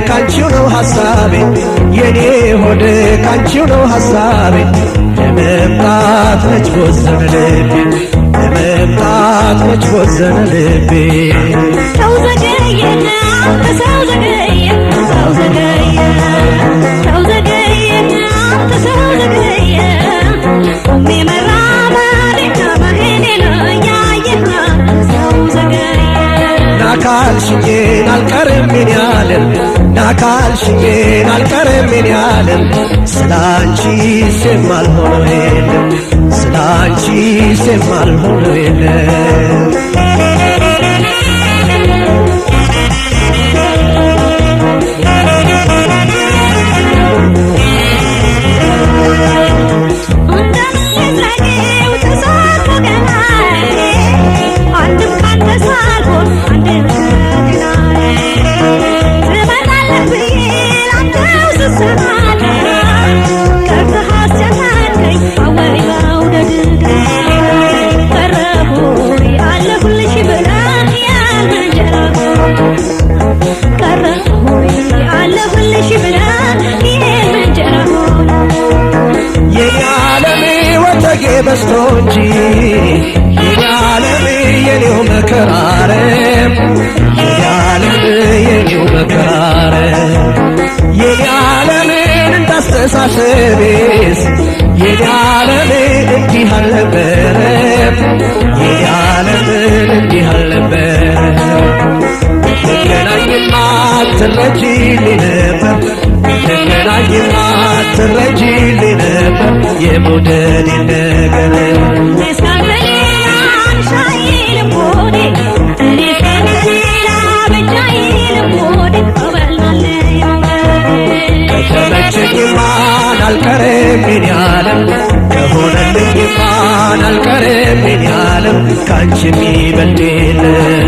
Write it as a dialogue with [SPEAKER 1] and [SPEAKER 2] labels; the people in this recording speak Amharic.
[SPEAKER 1] ካንቺው ነው ሐሳቤ የኔ ሆድ ካንቺው ነው ሐሳቤ ለመምጣት መች ወሰነ ልቤ ለመምጣት መች ወሰነ ልቤ
[SPEAKER 2] ሰው ዘገየና ሰው ዘገየ ሰው ዘገየ ሰው ዘገየና ሰው ዘገየ ቆሜ መራመዴና መሄዴ ነው ያየና ሰው ዘገየ
[SPEAKER 1] ናካልሽኝ አልቀርም ምን ያለም ናካልሽኝ አልቀርም ምን ያለም ስላንቺ የማልሆነው የለም ስላንቺ የማልሆነው የለም በስቶ እንጂ የዓለም የኔው መከራረም የዓለም የኔው መከራረም የዓለምን እንዳስተሳሰቤስ የዓለም እንዲህ አልነበረም የዓለምን እንዲህ አልነበረም ገናኝማ ትረጂልኝ ነበር ገናኝማ ትረጂልኝ ነበር የመውደዴን ነገር ከተመቸኝማን አልቀርም ምን ያለም ከሆነልኝማን አልቀርም ምን ያለም ካንቺ የሚበልጥ የለም